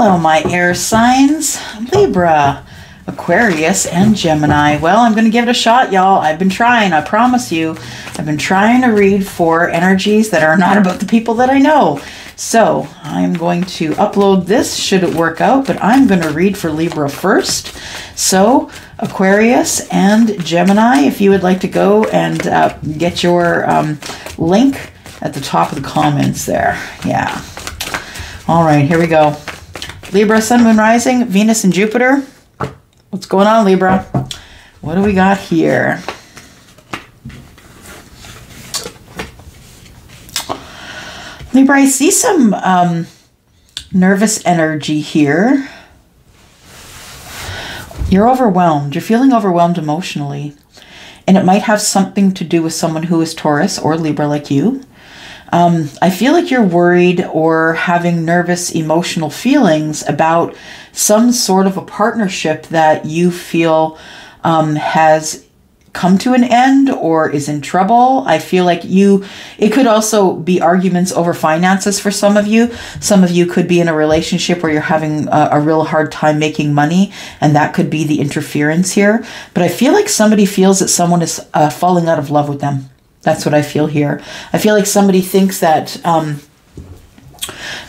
Hello, my air signs, Libra, Aquarius, and Gemini. Well, I'm going to give it a shot, y'all. I've been trying, I promise you. I've been trying to read for energies that are not about the people that I know. So I'm going to upload this, should it work out, but I'm going to read for Libra first. So Aquarius and Gemini, if you would like to go and get your link at the top of the comments there. Yeah. All right, here we go. Libra, Sun, Moon, Rising, Venus, and Jupiter. What's going on, Libra? What do we got here? Libra, I see some nervous energy here. You're overwhelmed. You're feeling overwhelmed emotionally. And it might have something to do with someone who is Taurus or Libra like you. I feel like you're worried or having nervous emotional feelings about some sort of a partnership that you feel has come to an end or is in trouble. I feel like it could also be arguments over finances for some of you. Some of you could be in a relationship where you're having a real hard time making money, and that could be the interference here. But I feel like somebody feels that someone is falling out of love with them. That's what I feel here. I feel like somebody thinks that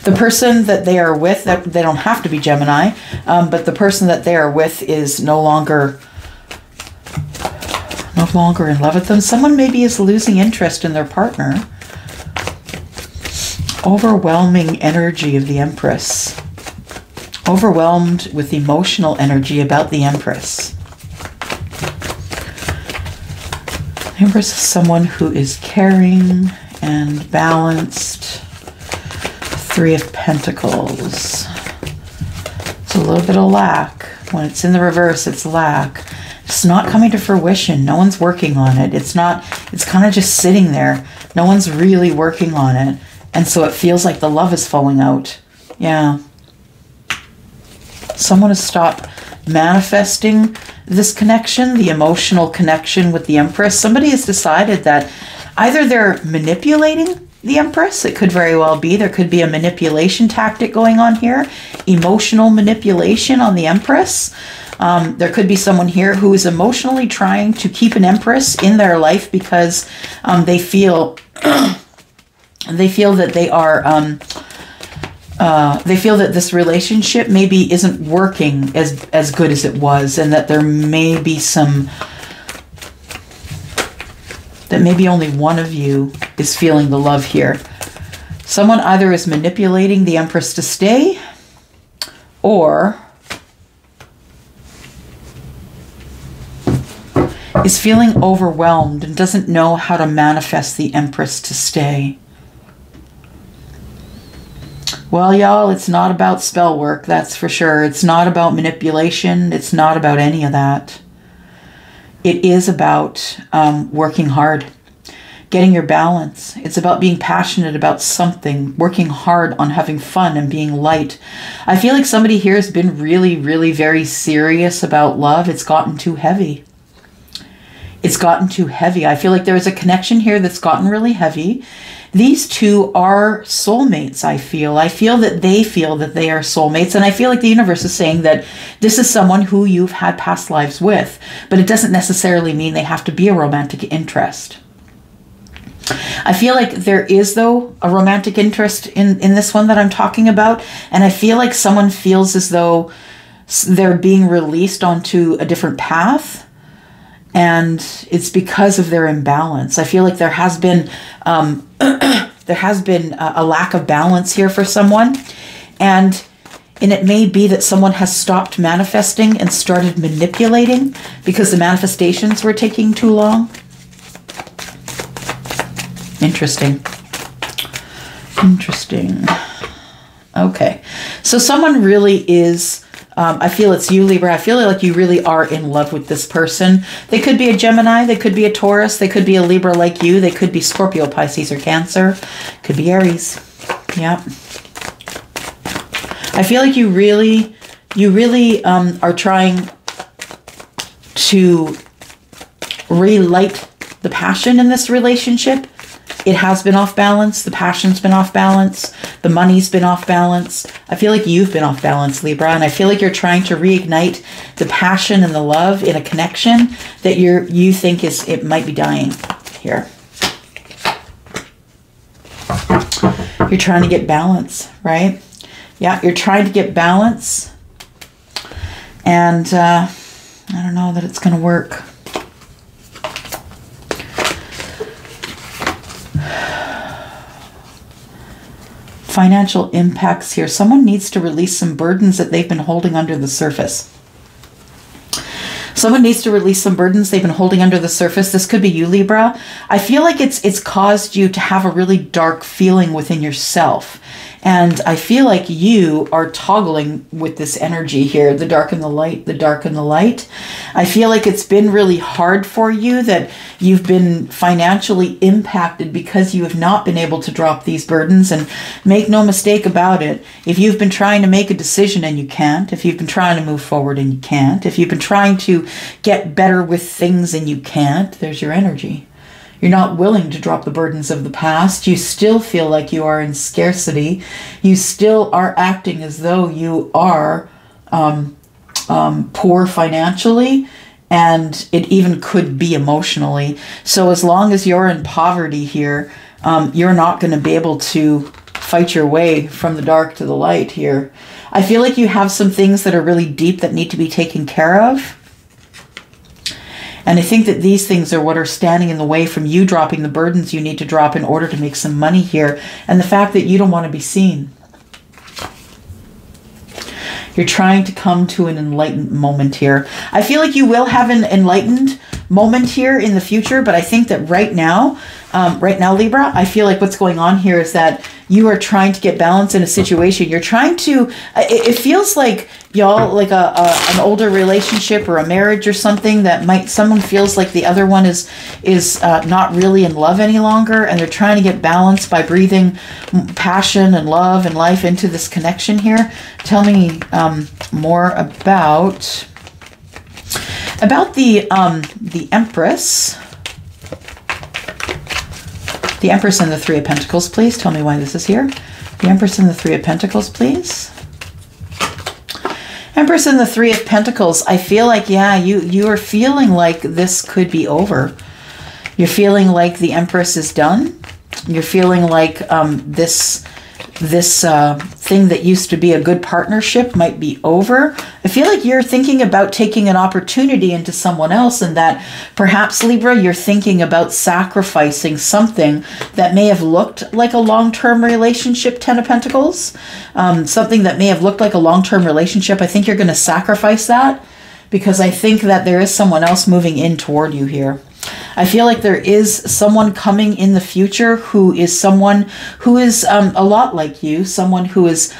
the person that they are with, that they don't have to be Gemini, but the person that they are with is no longer in love with them. Someone maybe is losing interest in their partner. Overwhelming energy of the Empress. Overwhelmed with emotional energy about the Empress. Empress is someone who is caring and balanced. Three of Pentacles. It's a little bit of lack. When it's in the reverse, it's lack. It's not coming to fruition. No one's working on it. It's kind of just sitting there. No one's really working on it. And so it feels like the love is falling out. Yeah. Someone has stopped manifesting this connection, the emotional connection with the Empress. Somebody has decided that either they're manipulating the Empress. It could very well be. There could be a manipulation tactic going on here. Emotional manipulation on the Empress. There could be someone here who is emotionally trying to keep an Empress in their life because they feel that they are they feel that this relationship maybe isn't working as good as it was, and that there may be that maybe only one of you is feeling the love here. Someone either is manipulating the Empress to stay, or is feeling overwhelmed and doesn't know how to manifest the Empress to stay. Well, y'all, it's not about spell work, that's for sure. It's not about manipulation. It's not about any of that. It is about working hard, getting your balance. It's about being passionate about something, working hard on having fun and being light. I feel like somebody here has been really, really very serious about love. It's gotten too heavy. It's gotten too heavy. I feel like there is a connection here that's gotten really heavy. These two are soulmates, I feel. I feel that they are soulmates. And I feel like the universe is saying that this is someone who you've had past lives with. But it doesn't necessarily mean they have to be a romantic interest. I feel like there is, though, a romantic interest in this one that I'm talking about. And I feel like someone feels as though they're being released onto a different path. And it's because of their imbalance. I feel like there has been a lack of balance here for someone. And it may be that someone has stopped manifesting and started manipulating because the manifestations were taking too long. Interesting. Interesting. Okay. So someone really is... I feel it's you, Libra. I feel like you really are in love with this person. They could be a Gemini. They could be a Taurus. They could be a Libra like you. They could be Scorpio, Pisces, or Cancer. Could be Aries. Yeah. I feel like you really are trying to relight the passion in this relationship. it has been off balance. The passion's been off balance. The money's been off balance. I feel like you've been off balance, Libra, and I feel like you're trying to reignite the passion and the love in a connection that you think it might be dying here. You're trying to get balance, right? Yeah, you're trying to get balance. And I don't know that it's going to work. Financial impacts here. Someone needs to release some burdens that they've been holding under the surface. Someone needs to release some burdens they've been holding under the surface. This could be you, Libra. I feel like it's caused you to have a really dark feeling within yourself. And I feel like you are toggling with this energy here, the dark and the light, the dark and the light. I feel like it's been really hard for you, that you've been financially impacted because you have not been able to drop these burdens. And make no mistake about it, if you've been trying to make a decision and you can't, if you've been trying to move forward and you can't, if you've been trying to get better with things and you can't, there's your energy. You're not willing to drop the burdens of the past. You still feel like you are in scarcity. You still are acting as though you are poor financially, and it even could be emotionally. So as long as you're in poverty here, you're not going to be able to fight your way from the dark to the light here. I feel like you have some things that are really deep that need to be taken care of. And I think that these things are what are standing in the way from you dropping the burdens you need to drop in order to make some money here. And the fact that you don't want to be seen. You're trying to come to an enlightened moment here. I feel like you will have an enlightened moment here in the future, but I think that right now, Libra, I feel like what's going on here is that you are trying to get balance in a situation. You're trying to, it feels like y'all, like an older relationship or a marriage or something that someone feels like the other one is not really in love any longer, and they're trying to get balance by breathing passion and love and life into this connection here. Tell me more about the Empress. The Empress and the Three of Pentacles, please. Tell me why this is here. The Empress and the Three of Pentacles, please. Empress and the Three of Pentacles. I feel like, yeah, you are feeling like this could be over. You're feeling like the Empress is done. You're feeling like this thing that used to be a good partnership might be over. I feel like you're thinking about taking an opportunity into someone else, and that perhaps, Libra, you're thinking about sacrificing something that may have looked like a long-term relationship, Ten of Pentacles. Something that may have looked like a long-term relationship. I think you're going to sacrifice that because I think that there is someone else moving in toward you here. I feel like there is someone coming in the future who is someone who is a lot like you, someone who is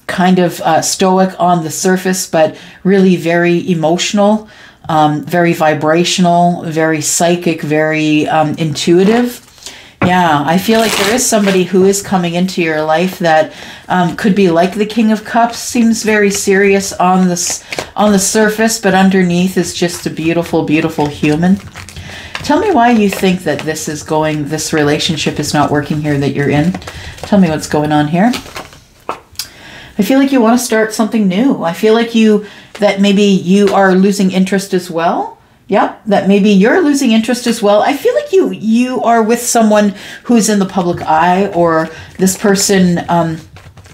kind of stoic on the surface, but really very emotional, very vibrational, very psychic, very intuitive. Yeah, I feel like there is somebody who is coming into your life that could be like the King of Cups, seems very serious on the surface, but underneath is just a beautiful, beautiful human. Tell me why you think that this relationship is not working here that you're in. Tell me what's going on here. I feel like you want to start something new. I feel like that maybe you are losing interest as well. Yep, that maybe you're losing interest as well. I feel like you are with someone who's in the public eye, or this person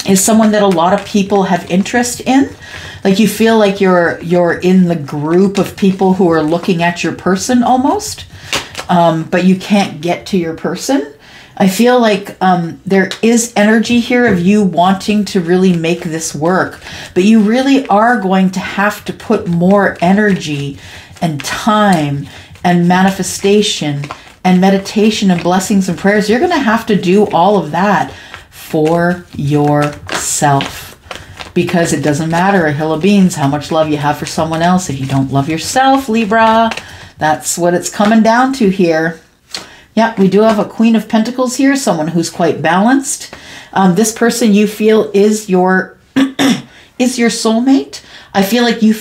is someone that a lot of people have interest in. Like you feel like you're in the group of people who are looking at your person almost, but you can't get to your person. I feel like there is energy here of you wanting to really make this work, but you really are going to have to put more energy and time and manifestation and meditation and blessings and prayers. You're going to have to do all of that for yourself, because it doesn't matter a hill of beans how much love you have for someone else if you don't love yourself, Libra. That's what it's coming down to here. Yeah, we do have a Queen of Pentacles here, someone who's quite balanced. This person you feel is your is your soulmate. I feel like you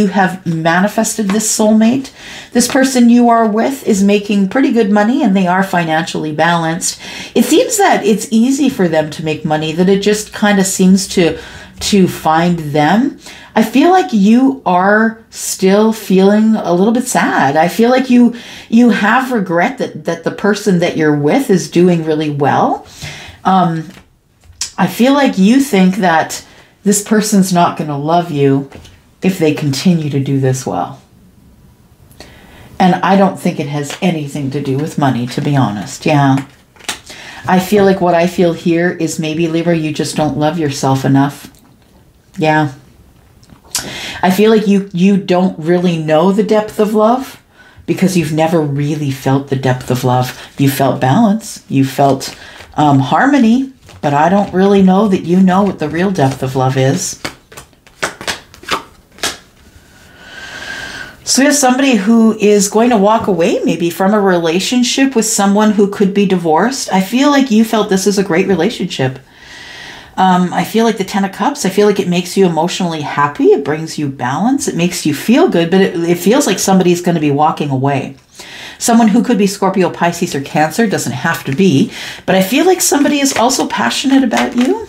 have manifested this soulmate. This person you are with is making pretty good money and they are financially balanced. It seems that it's easy for them to make money, that it just kind of seems to find them. I feel like you are still feeling a little bit sad. I feel like you have regret that the person that you're with is doing really well. I feel like you think that this person's not going to love you if they continue to do this well. And I don't think it has anything to do with money, to be honest. Yeah. I feel like what I feel here is maybe, Libra, you just don't love yourself enough. Yeah. I feel like you don't really know the depth of love because you've never really felt the depth of love. You felt balance. You felt harmony. But I don't really know that you know what the real depth of love is. So we have somebody who is going to walk away maybe from a relationship with someone who could be divorced. I feel like you felt this is a great relationship. I feel like the Ten of Cups, I feel like it makes you emotionally happy. It brings you balance. It makes you feel good, but it feels like somebody's going to be walking away. Someone who could be Scorpio, Pisces, or Cancer, doesn't have to be, but I feel like somebody is also passionate about you.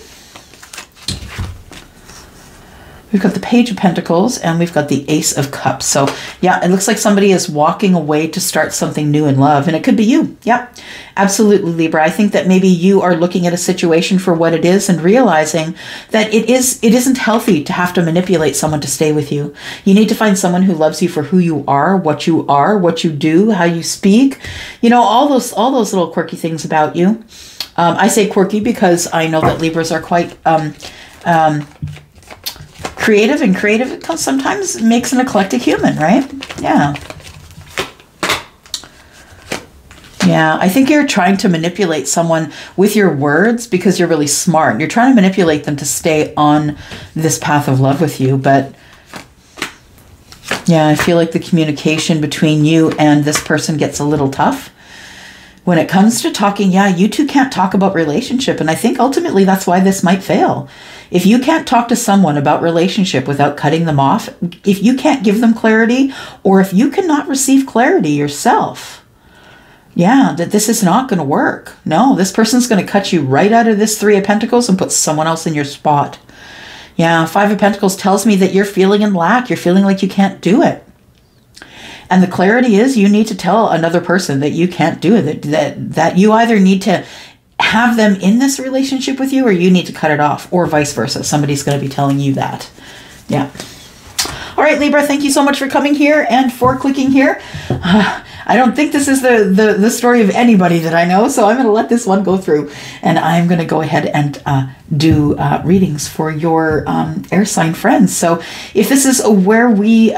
We've got the Page of Pentacles and we've got the Ace of Cups. So yeah, it looks like somebody is walking away to start something new in love, and it could be you. Yeah, absolutely, Libra. I think that maybe you are looking at a situation for what it is and realizing that it isn't healthy to have to manipulate someone to stay with you. You need to find someone who loves you for who you are, what you do, how you speak, you know, all those little quirky things about you. I say quirky because I know that Libras are quite creative, and creative sometimes makes an eclectic human, right? Yeah. Yeah, I think you're trying to manipulate someone with your words because you're really smart. You're trying to manipulate them to stay on this path of love with you. But yeah, I feel like the communication between you and this person gets a little tough. When it comes to talking, yeah, you two can't talk about relationship. And I think ultimately that's why this might fail. If you can't talk to someone about relationship without cutting them off, if you can't give them clarity, or if you cannot receive clarity yourself, yeah, that this is not going to work. No, this person's going to cut you right out of this Three of Pentacles and put someone else in your spot. Yeah, Five of Pentacles tells me that you're feeling in lack. You're feeling like you can't do it. And the clarity is you need to tell another person that you can't do it, that you either need to have them in this relationship with you or you need to cut it off, or vice versa. Somebody's going to be telling you that. Yeah. All right, Libra, thank you so much for coming here and for clicking here. I don't think this is the story of anybody that I know, so I'm going to let this one go through. And I'm going to go ahead and do readings for your air sign friends. So if this is where we...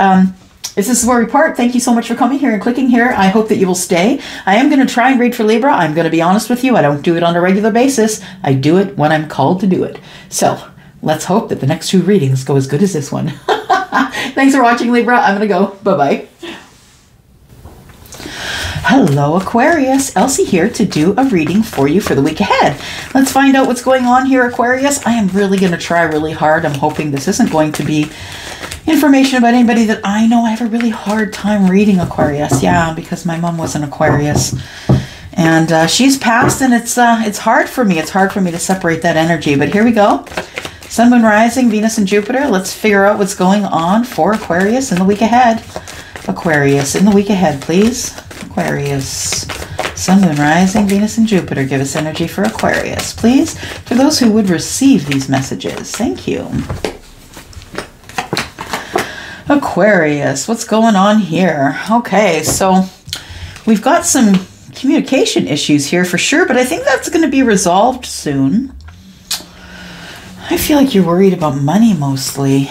If this is where we part, thank you so much for coming here and clicking here. I hope that you will stay. I am going to try and read for Libra. I'm going to be honest with you. I don't do it on a regular basis. I do it when I'm called to do it. So let's hope that the next two readings go as good as this one. Thanks for watching, Libra. I'm going to go. Bye-bye. Hello, Aquarius. Elsie here to do a reading for you for the week ahead. Let's find out what's going on here, Aquarius. I am really going to try really hard. I'm hoping this isn't going to be information about anybody that I know. I have a really hard time reading, Aquarius. Yeah, because my mom was an Aquarius. And she's passed, and it's hard for me. It's hard for me to separate that energy. But here we go. Sun, Moon, Rising, Venus, and Jupiter. Let's figure out what's going on for Aquarius in the week ahead. Aquarius, in the week ahead, please. Aquarius. Sun, Moon, Rising, Venus, and Jupiter. Give us energy for Aquarius, please. For those who would receive these messages. Thank you. Aquarius, what's going on here? Okay, so we've got some communication issues here for sure, but I think that's going to be resolved soon. I feel like you're worried about money mostly.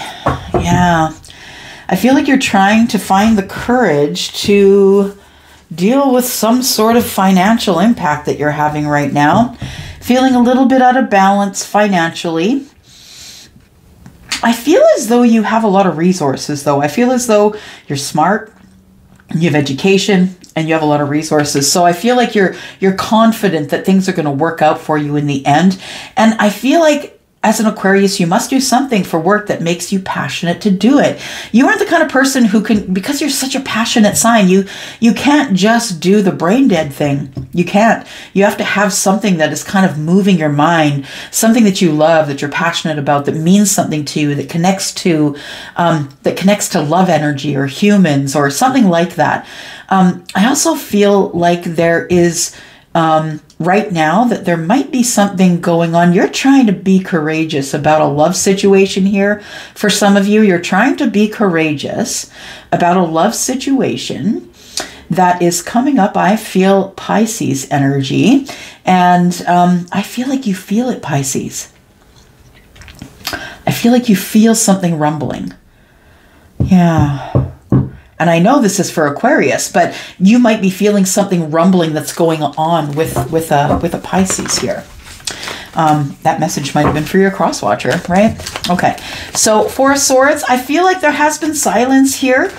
Yeah. I feel like you're trying to find the courage to deal with some sort of financial impact that you're having right now. Feeling a little bit out of balance financially. I feel as though you have a lot of resources, though. I feel as though you're smart, you have education, and you have a lot of resources. So I feel like you're confident that things are going to work out for you in the end. And I feel like as an Aquarius, you must do something for work that makes you passionate to do it. You aren't the kind of person who can, because you're such a passionate sign, you can't just do the brain dead thing. You can't. You have to have something that is kind of moving your mind, something that you love, that you're passionate about, that means something to you, that connects to love energy or humans or something like that. I also feel like there is right now that there might be something going on. You're trying to be courageous about a love situation here. For some of you, you're trying to be courageous about a love situation that is coming up. I feel Pisces energy, and I feel like you feel it, Pisces. I feel like you feel something rumbling. Yeah. And I know this is for Aquarius, but you might be feeling something rumbling that's going on with a Pisces here. That message might have been for your cross watcher, right? Okay. So Four of Swords, I feel like there has been silence here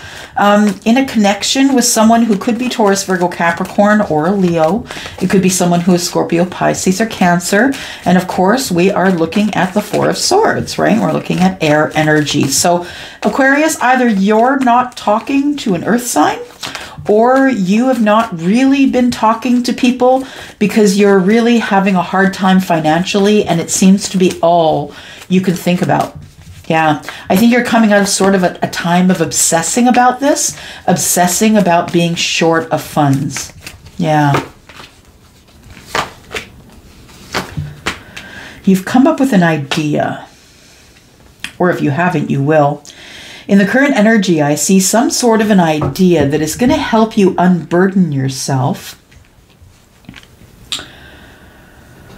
in a connection with someone who could be Taurus, Virgo, Capricorn, or a Leo. It could be someone who is Scorpio, Pisces, or Cancer. And of course, we are looking at the Four of Swords, right? We're looking at air energy. So Aquarius, either you're not talking to an earth sign, or you have not really been talking to people because you're really having a hard time financially, and it seems to be all you can think about. Yeah, I think you're coming out of sort of a time of obsessing about this, obsessing about being short of funds. Yeah. You've come up with an idea, or if you haven't, you will. In the current energy, I see some sort of an idea that is going to help you unburden yourself.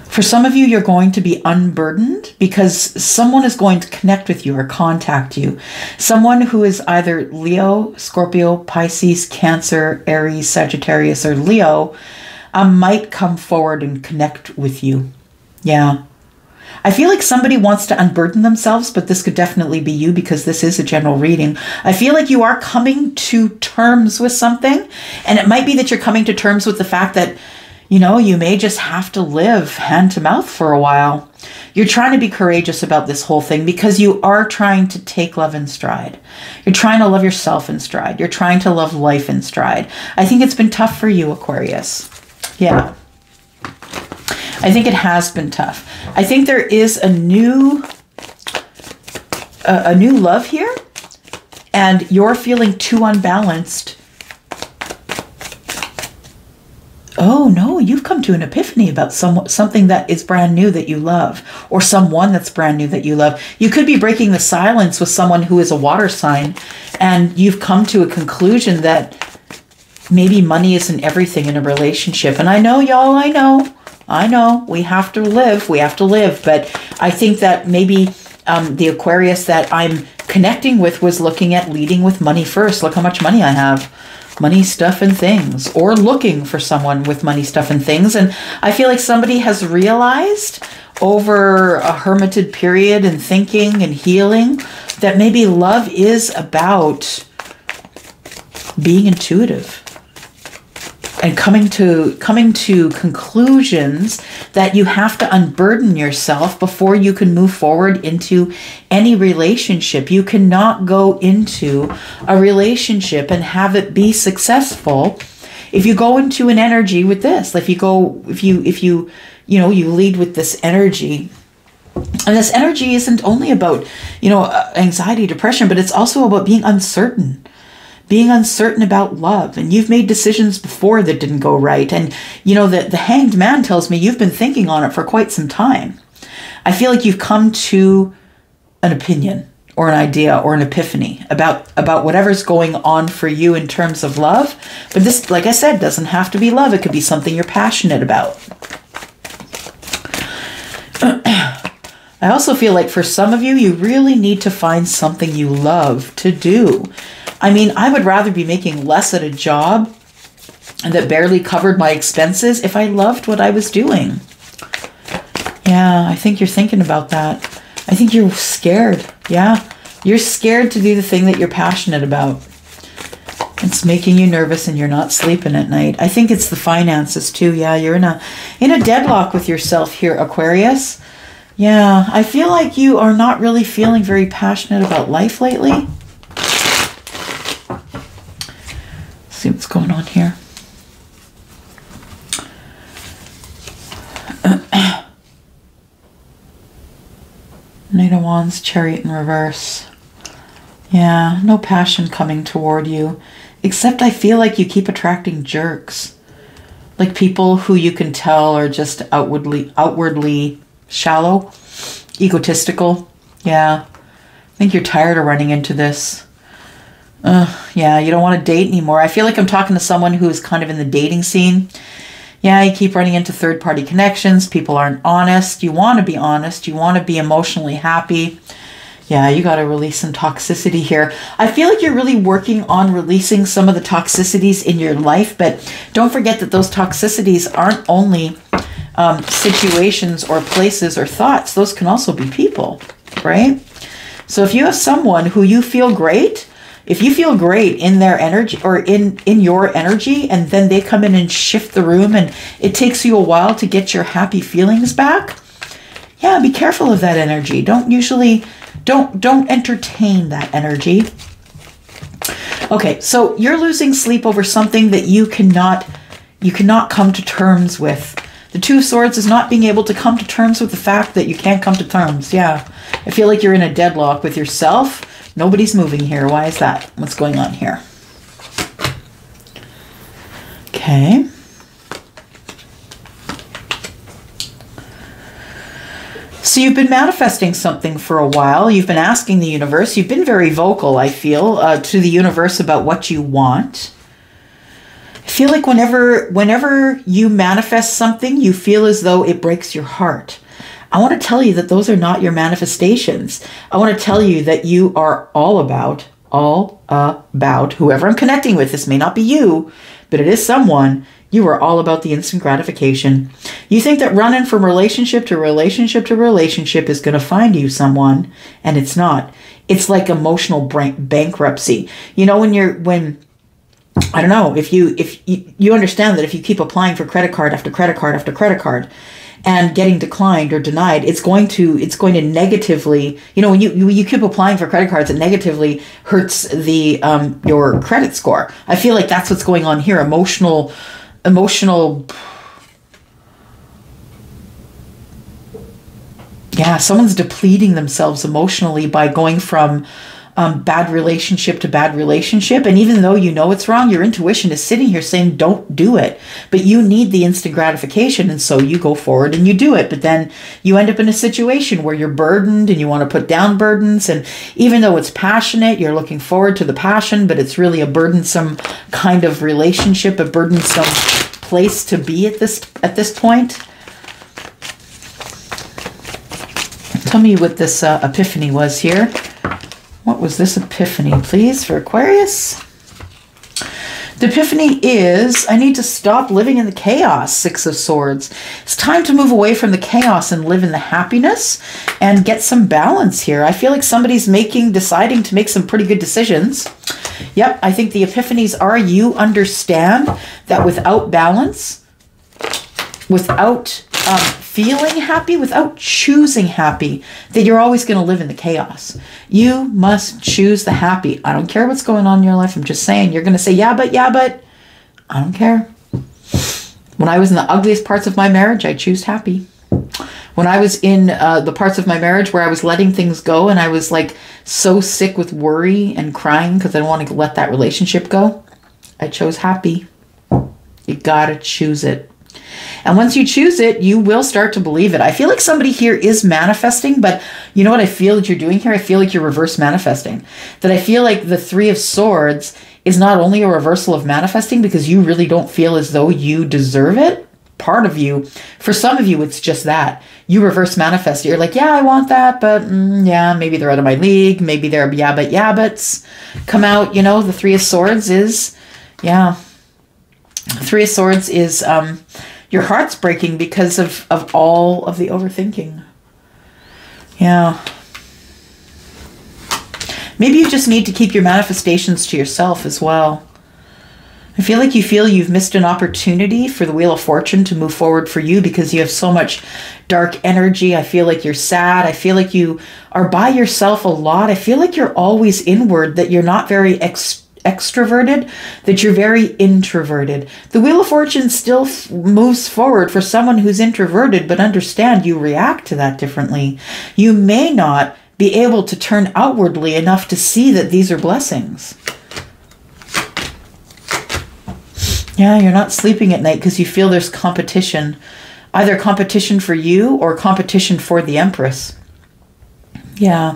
For some of you, you're going to be unburdened because someone is going to connect with you or contact you. Someone who is either Leo, Scorpio, Pisces, Cancer, Aries, Sagittarius, or Leo might come forward and connect with you. Yeah. I feel like somebody wants to unburden themselves, but this could definitely be you because this is a general reading. I feel like you are coming to terms with something, and it might be that you're coming to terms with the fact that, you know, you may just have to live hand to mouth for a while. You're trying to be courageous about this whole thing because you are trying to take love in stride. You're trying to love yourself in stride. You're trying to love life in stride. I think it's been tough for you, Aquarius. Yeah. I think it has been tough. I think there is a new love here, and you're feeling too unbalanced. Oh no, you've come to an epiphany about something that is brand new that you love, or someone that's brand new that you love. You could be breaking the silence with someone who is a water sign, and you've come to a conclusion that maybe money isn't everything in a relationship. And I know, y'all, I know, we have to live, but I think that maybe the Aquarius that I'm connecting with was looking at leading with money first. Look how much money I have. Money, stuff, and things, or looking for someone with money, stuff, and things. And I feel like somebody has realized over a hermited period and thinking and healing that maybe love is about being intuitive and coming to conclusions that you have to unburden yourself before you can move forward into any relationship. You cannot go into a relationship and have it be successful if you go into an energy with this. If you lead with this energy. And this energy isn't only about, anxiety, depression, but it's also about being uncertain. Being uncertain about love. And you've made decisions before that didn't go right. And, the Hanged Man tells me you've been thinking on it for quite some time. I feel like you've come to an opinion or an idea or an epiphany about whatever's going on for you in terms of love. But this, like I said, doesn't have to be love. It could be something you're passionate about. I also feel like for some of you, you really need to find something you love to do. I mean, I would rather be making less at a job that barely covered my expenses if I loved what I was doing. Yeah, I think you're thinking about that. I think you're scared. Yeah, you're scared to do the thing that you're passionate about. It's making you nervous and you're not sleeping at night. I think it's the finances too. Yeah, you're in a deadlock with yourself here, Aquarius. Yeah, I feel like you are not really feeling very passionate about life lately. Let's see what's going on here. Knight of Wands, Chariot in reverse. Yeah, no passion coming toward you. Except I feel like you keep attracting jerks. Like people who you can tell are just outwardly shallow, egotistical. Yeah, I think you're tired of running into this. Yeah, you don't want to date anymore. I feel like I'm talking to someone who is kind of in the dating scene. Yeah, you keep running into third-party connections. People aren't honest. You want to be honest. You want to be emotionally happy. Yeah, you got to release some toxicity here. I feel like you're really working on releasing some of the toxicities in your life, but don't forget that those toxicities aren't only situations or places or thoughts. Those can also be people, right? So if you have someone who you feel great, if you feel great in their energy or in your energy, and then they come in and shift the room and it takes you a while to get your happy feelings back, yeah, be careful of that energy. Don't entertain that energy. Okay, so you're losing sleep over something that you cannot come to terms with. The Two of Swords is not being able to come to terms with the fact that you can't come to terms. Yeah, I feel like you're in a deadlock with yourself. Nobody's moving here. Why is that? What's going on here? Okay. So you've been manifesting something for a while. You've been asking the universe. You've been very vocal, I feel, to the universe about what you want. I feel like whenever you manifest something, you feel as though it breaks your heart. I want to tell you that those are not your manifestations. I want to tell you that you are all about whoever I'm connecting with. This may not be you, but it is someone. You are all about the instant gratification. You think that running from relationship to relationship to relationship is going to find you someone, and it's not. It's like emotional bankruptcy. You know, when I don't know, if you understand that if you keep applying for credit card after credit card after credit card and getting declined or denied, it's going to negatively, you know, when you keep applying for credit cards, it negatively hurts the your credit score. I feel like that's what's going on here. Emotional, yeah, someone's depleting themselves emotionally by going from bad relationship to bad relationship. And even though you know it's wrong, your intuition is sitting here saying, don't do it. But you need the instant gratification. And so you go forward and you do it. But then you end up in a situation where you're burdened and you want to put down burdens. And even though it's passionate, you're looking forward to the passion, but it's really a burdensome kind of relationship, a burdensome place to be at this point. Tell me what this epiphany was here. What was this epiphany, please, for Aquarius? The epiphany is, I need to stop living in the chaos, Six of Swords. It's time to move away from the chaos and live in the happiness and get some balance here. I feel like somebody's deciding to make some pretty good decisions. Yep, I think the epiphanies are you understand that without balance, without feeling happy, without choosing happy, that you're always going to live in the chaos. You must choose the happy. I don't care what's going on in your life. I'm just saying, you're going to say, yeah, but I don't care. When I was in the ugliest parts of my marriage, I chose happy. When I was in the parts of my marriage where I was letting things go and I was like so sick with worry and crying because I don't want to let that relationship go, I chose happy. You got to choose it. And once you choose it, you will start to believe it. I feel like somebody here is manifesting, but you know what I feel that you're doing here? I feel like you're reverse manifesting. That I feel like the Three of Swords is not only a reversal of manifesting because you really don't feel as though you deserve it. Part of you, for some of you, it's just that. You reverse manifest. You're like, yeah, I want that, but yeah, maybe they're out of my league. Maybe they're buts come out. You know, the Three of Swords is, yeah. The Three of Swords is, your heart's breaking because of all of the overthinking. Yeah. Maybe you just need to keep your manifestations to yourself as well. I feel you've missed an opportunity for the Wheel of Fortune to move forward for you because you have so much dark energy. I feel like you're sad. I feel like you are by yourself a lot. I feel like you're always inward, that you're not very extroverted, that you're very introverted. The Wheel of Fortune still moves forward for someone who's introverted, but understand you react to that differently. You may not be able to turn outwardly enough to see that these are blessings. Yeah, you're not sleeping at night because you feel there's competition. Either competition for you or competition for the Empress. Yeah.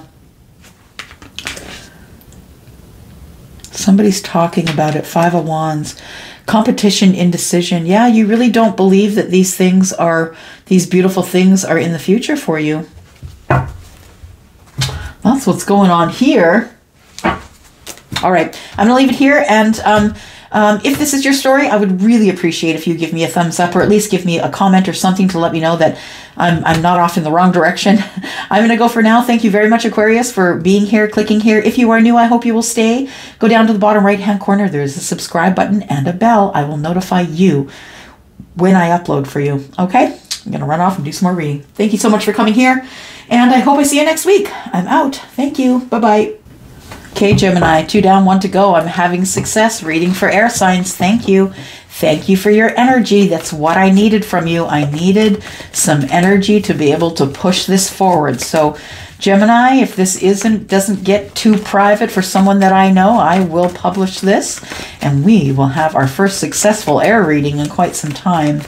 Somebody's talking about it. Five of Wands. Competition, indecision. Yeah, you really don't believe that these things are, these beautiful things are in the future for you. That's what's going on here. All right, I'm going to leave it here. And if this is your story, I would really appreciate if you give me a thumbs up or at least give me a comment or something to let me know that I'm not off in the wrong direction. I'm going to go for now. Thank you very much, Aquarius, for being here, clicking here. If you are new, I hope you will stay. Go down to the bottom right-hand corner. There's a subscribe button and a bell. I will notify you when I upload for you. Okay? I'm going to run off and do some more reading. Thank you so much for coming here. And I hope I see you next week. I'm out. Thank you. Bye-bye. Okay, Gemini, 2 down, 1 to go. I'm having success reading for air signs. Thank you. Thank you for your energy. That's what I needed from you. I needed some energy to be able to push this forward. So, Gemini, if this doesn't get too private for someone that I know, I will publish this and we will have our first successful air reading in quite some time.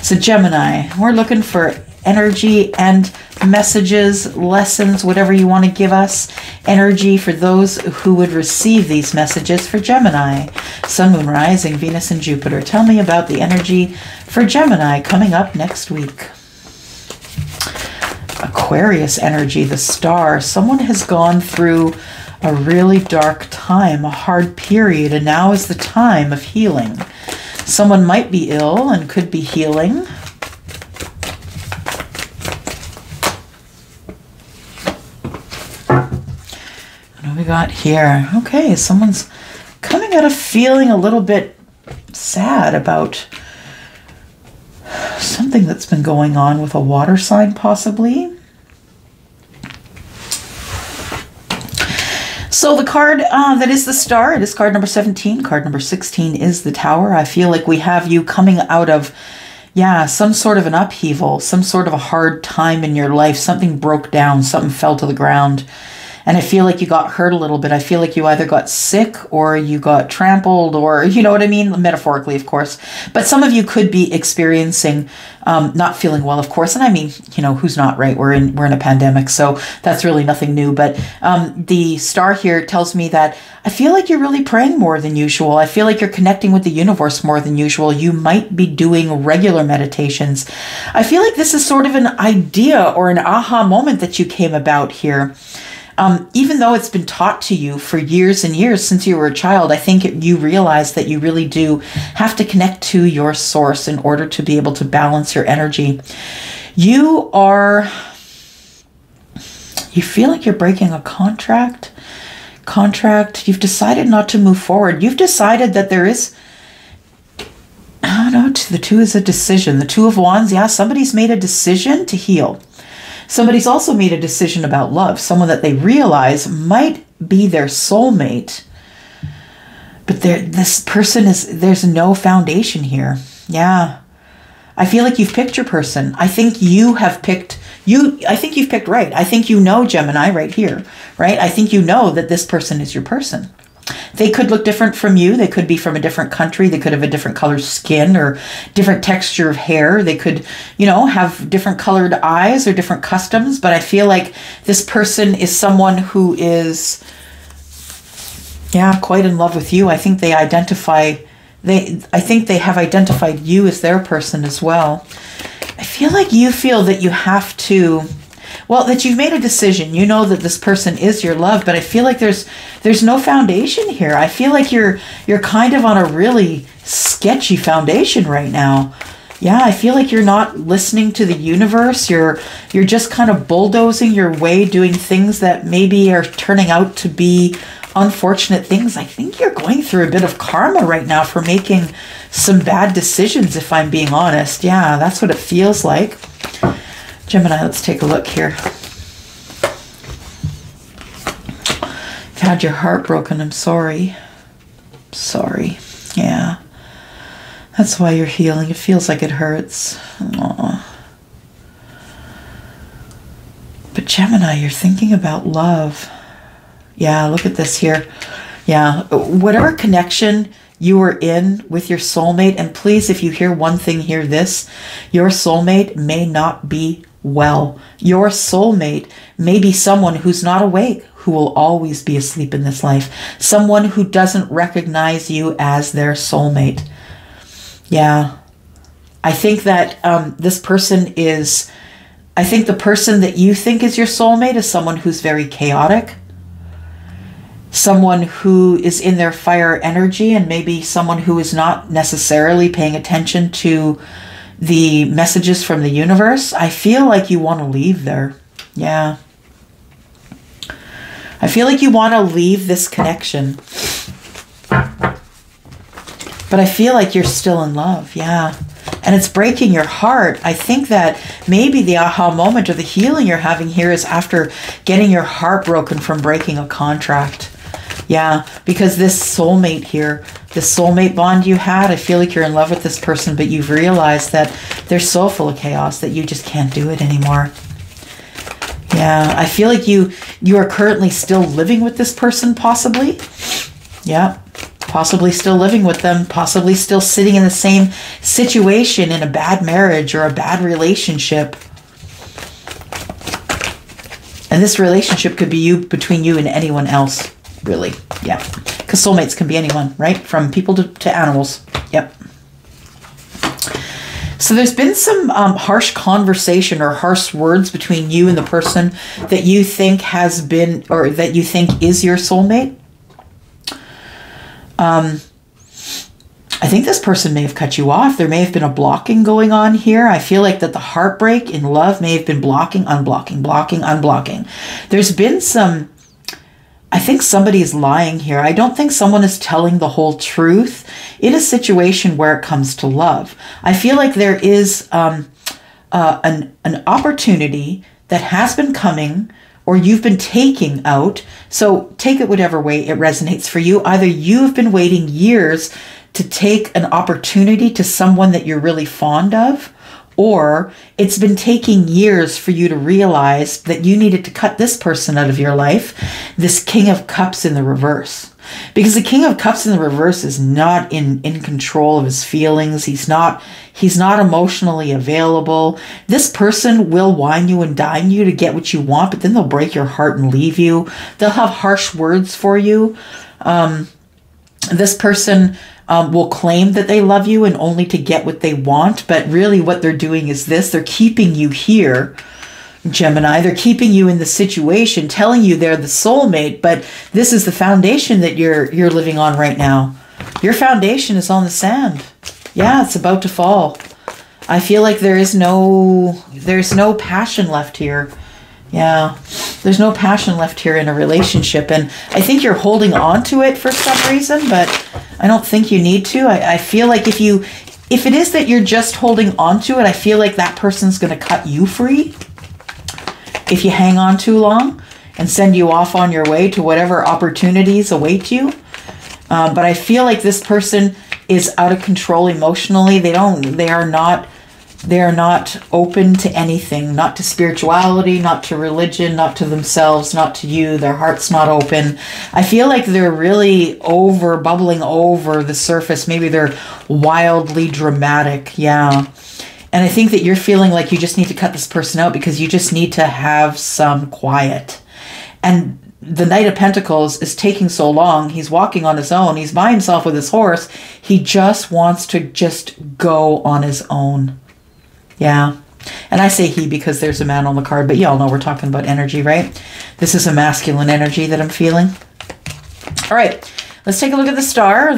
So, Gemini, we're looking for energy and messages, lessons, whatever you want to give us. Energy for those who would receive these messages for Gemini. Sun, Moon, Rising, Venus, and Jupiter. Tell me about the energy for Gemini coming up next week. Aquarius energy, the star. Someone has gone through a really dark time, a hard period, and now is the time of healing. Someone might be ill and could be healing. What do we got here? Okay, someone's coming out of feeling a little bit sad about something that's been going on with a water sign, possibly. So the card that is the star, it is card number 17. Card number 16 is the Tower. I feel like we have you coming out of, yeah, some sort of an upheaval, some sort of a hard time in your life. Something broke down, something fell to the ground. And I feel like you got hurt a little bit. I feel like you either got sick or you got trampled, or, you know what I mean? Metaphorically, of course. But some of you could be experiencing not feeling well, of course. And I mean, you know, who's not, right? We're in a pandemic, so that's really nothing new. But the star here tells me that I feel like you're really praying more than usual. I feel like you're connecting with the universe more than usual. You might be doing regular meditations. I feel like this is sort of an idea or an aha moment that you came about here. Even though it's been taught to you for years and years since you were a child, I think you realize that you really do have to connect to your source in order to be able to balance your energy. You feel like you're breaking a contract. You've decided not to move forward. You've decided that there is, I don't know, the 2 is a decision. The 2 of Wands, yeah, somebody's made a decision to heal. Somebody's also made a decision about love, someone that they realize might be their soulmate. But this person there's no foundation here. Yeah. I feel like you've picked your person. I think you have picked, I think you've picked right. I think you know Gemini right here, right? I think you know that this person is your person. They could look different from you. They could be from a different country. They could have a different colored skin or different texture of hair. They could, you know, have different colored eyes or different customs. But I feel like this person is someone who is, yeah, quite in love with you. I think they have identified you as their person as well. I feel like you feel that you have to, well, that you've made a decision. You know that this person is your love, but I feel like there's no foundation here. I feel like you're kind of on a really sketchy foundation right now. Yeah, I feel like you're not listening to the universe. You're just kind of bulldozing your way, doing things that maybe are turning out to be unfortunate things. I think you're going through a bit of karma right now for making some bad decisions, if I'm being honest. Yeah, that's what it feels like. Gemini, let's take a look here. You've had your heart broken. I'm sorry. Sorry. Yeah. That's why you're healing. It feels like it hurts. Aww. But Gemini, you're thinking about love. Yeah, look at this here. Yeah, whatever connection you were in with your soulmate, and please, if you hear one thing, hear this. Your soulmate may not be well. Your soulmate may be someone who's not awake, who will always be asleep in this life. Someone who doesn't recognize you as their soulmate. Yeah, I think that this person is, I think the person that you think is your soulmate is someone who's very chaotic, someone who is in their fire energy, and maybe someone who is not necessarily paying attention to the messages from the universe. I feel like you want to leave there. Yeah. I feel like you want to leave this connection. But I feel like you're still in love, yeah. And it's breaking your heart. I think that maybe the aha moment or the healing you're having here is after getting your heart broken from breaking a contract. Yeah, because this soulmate here, this soulmate bond you had, I feel like you're in love with this person, but you've realized that they're so full of chaos that you just can't do it anymore. Yeah, I feel like you are currently still living with this person, possibly. Yeah. Possibly still living with them, possibly still sitting in the same situation in a bad marriage or a bad relationship. And this relationship could be between you and anyone else, really. Yeah, because soulmates can be anyone, right? From people to animals. Yep. So there's been some harsh conversation or harsh words between you and the person that you think has been, or that you think is your soulmate. I think this person may have cut you off. There may have been a blocking going on here. I feel like that the heartbreak in love may have been blocking, unblocking, blocking, unblocking. There's been some, I think somebody is lying here. I don't think someone is telling the whole truth in a situation where it comes to love. I feel like there is an opportunity that has been coming, or you've been taking out. So take it whatever way it resonates for you. Either you have been waiting years to take an opportunity to someone that you're really fond of, or it's been taking years for you to realize that you needed to cut this person out of your life, this King of Cups in the reverse. Because the King of Cups in the reverse is not in control of his feelings. He's not emotionally available. This person will wine you and dine you to get what you want, but then they'll break your heart and leave you. They'll have harsh words for you. This person will claim that they love you and only to get what they want, but really what they're doing is this. They're keeping you here, Gemini. They're keeping you in the situation, telling you they're the soulmate, but this is the foundation that you're living on right now. Your foundation is on the sand. Yeah, it's about to fall. I feel like there's no passion left here. Yeah, there's no passion left here in a relationship, and I think you're holding on to it for some reason, but I don't think you need to. I feel like if it is that you're just holding on to it, I feel like that person's going to cut you free if you hang on too long and send you off on your way to whatever opportunities await you. But I feel like this person is out of control emotionally. They are not open to anything, not to spirituality, not to religion, not to themselves, not to you. Their heart's not open. I feel like they're really bubbling over the surface. Maybe they're wildly dramatic. Yeah. And I think that you're feeling like you just need to cut this person out because you just need to have some quiet. And the Knight of Pentacles is taking so long. He's walking on his own. He's by himself with his horse. He just wants to just go on his own. Yeah. And I say he because there's a man on the card, but y'all know we're talking about energy, right? This is a masculine energy that I'm feeling. All right. Let's take a look at the star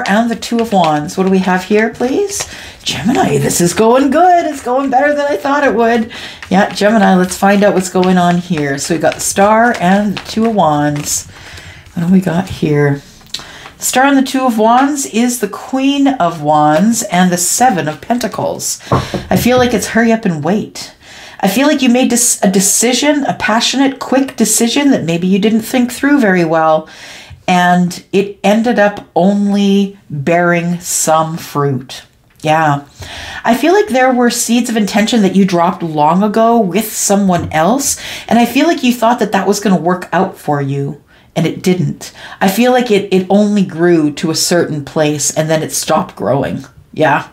and the Two of Wands. What do we have here, please? Gemini, this is going good. It's going better than I thought it would. Yeah, Gemini, let's find out what's going on here. So we got the star and the Two of Wands. What do we got here? The star on the Two of Wands is the Queen of Wands and the Seven of Pentacles. I feel like it's hurry up and wait. I feel like you made a decision, a passionate, quick decision that maybe you didn't think through very well, and it ended up only bearing some fruit. Yeah. I feel like there were seeds of intention that you dropped long ago with someone else, and I feel like you thought that that was going to work out for you, and it didn't. I feel like it only grew to a certain place, and then it stopped growing. Yeah.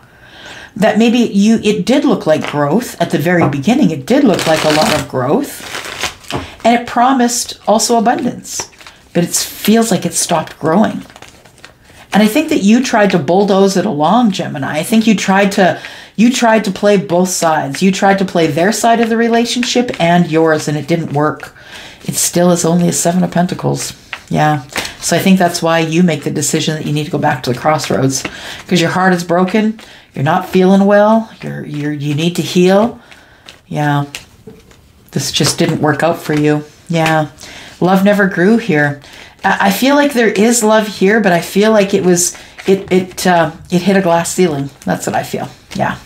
That maybe it did look like growth at the very beginning. It did look like a lot of growth, and it promised also abundance, but it feels like it stopped growing. And I think that you tried to bulldoze it along, Gemini. I think you tried to play both sides. You tried to play their side of the relationship and yours, and it didn't work. It still is only a Seven of Pentacles. Yeah. So I think that's why you make the decision that you need to go back to the crossroads, because your heart is broken. You're not feeling well. You need to heal. Yeah. This just didn't work out for you. Yeah. Love never grew here. I feel like there is love here, but I feel like it hit a glass ceiling. That's what I feel. Yeah.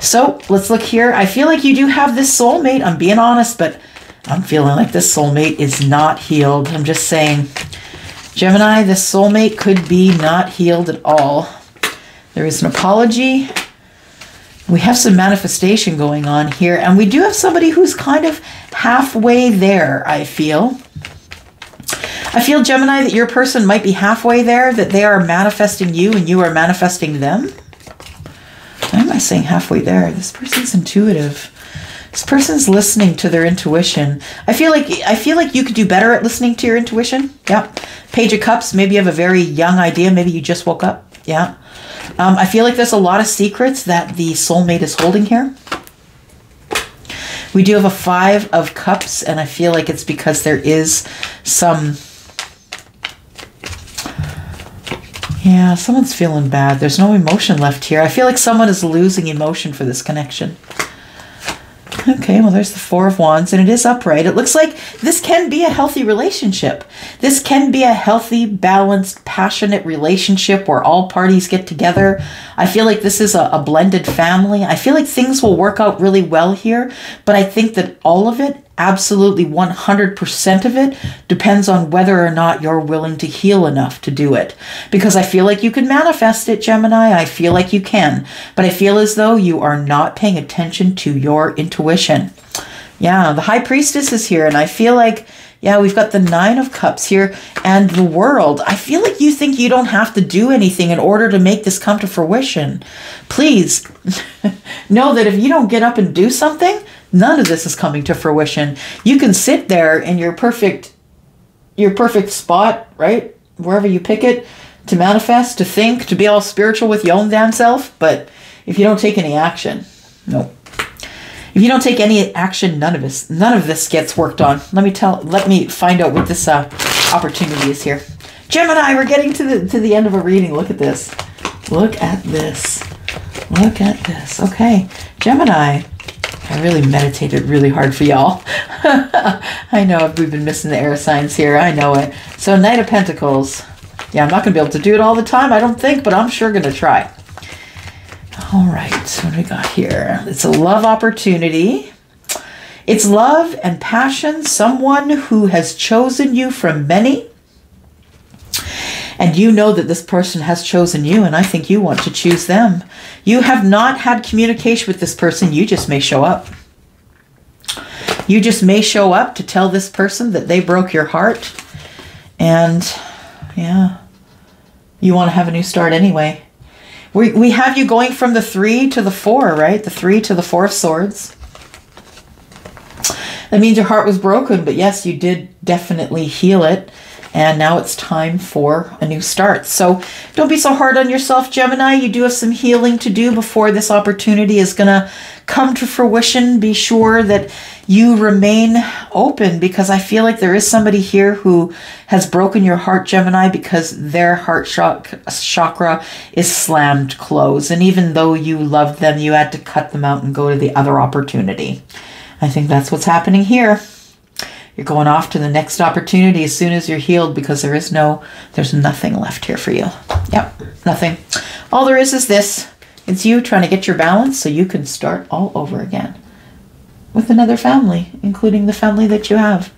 So let's look here. I feel like you do have this soulmate. I'm being honest, but I'm feeling like this soulmate is not healed. I'm just saying, Gemini, this soulmate could be not healed at all. There is an apology. We have some manifestation going on here, and we do have somebody who's kind of halfway there, I feel. I feel, Gemini, that your person might be halfway there, that they are manifesting you and you are manifesting them. Why am I saying halfway there? This person's intuitive. This person's listening to their intuition. I feel like you could do better at listening to your intuition. Yeah. Page of Cups, maybe you have a very young idea. Maybe you just woke up. Yeah. I feel like there's a lot of secrets that the soulmate is holding here. We do have a Five of Cups, and I feel like it's because there is some... Yeah, someone's feeling bad. There's no emotion left here. I feel like someone is losing emotion for this connection. Okay, well, there's the Four of Wands, and it is upright. It looks like this can be a healthy relationship. This can be a healthy, balanced, passionate relationship where all parties get together. I feel like this is a blended family. I feel like things will work out really well here, but I think that all of it, absolutely 100% of it, depends on whether or not you're willing to heal enough to do it. Because I feel like you can manifest it, Gemini. I feel like you can. But I feel as though you are not paying attention to your intuition. Yeah, the High Priestess is here, and I feel like, yeah, we've got the Nine of Cups here and the World. I feel like you think you don't have to do anything in order to make this come to fruition. Please know that if you don't get up and do something, none of this is coming to fruition. You can sit there in your perfect spot, right? Wherever you pick it, to manifest, to think, to be all spiritual with your own damn self. But if you don't take any action, no. If you don't take any action, none of this gets worked on. Let me find out what this opportunity is here. Gemini, we're getting to the end of a reading. Look at this. Look at this. Look at this. Okay, Gemini. I really meditated really hard for y'all. I know we've been missing the air signs here. I know it. So Knight of Pentacles. Yeah, I'm not going to be able to do it all the time, I don't think, but I'm sure going to try. All right, what do we got here? It's a love opportunity. It's love and passion. Someone who has chosen you from many. And you know that this person has chosen you, and I think you want to choose them. You have not had communication with this person. You just may show up. You just may show up to tell this person that they broke your heart. And, yeah, you want to have a new start anyway. We have you going from the 3 to the 4, right? The 3 to the 4 of Swords. That means your heart was broken, but yes, you did definitely heal it. And now it's time for a new start. So don't be so hard on yourself, Gemini. You do have some healing to do before this opportunity is going to come to fruition. Be sure that you remain open, because I feel like there is somebody here who has broken your heart, Gemini, because their heart chakra is slammed closed. And even though you loved them, you had to cut them out and go to the other opportunity. I think that's what's happening here. You're going off to the next opportunity as soon as you're healed, because there's nothing left here for you. Yep, nothing. All there is this. It's you trying to get your balance so you can start all over again with another family, including the family that you have.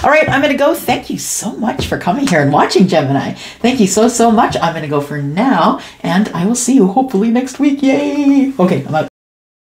All right, I'm going to go. Thank you so much for coming here and watching, Gemini. Thank you so much. I'm going to go for now, and I will see you hopefully next week. Yay! Okay, I'm out.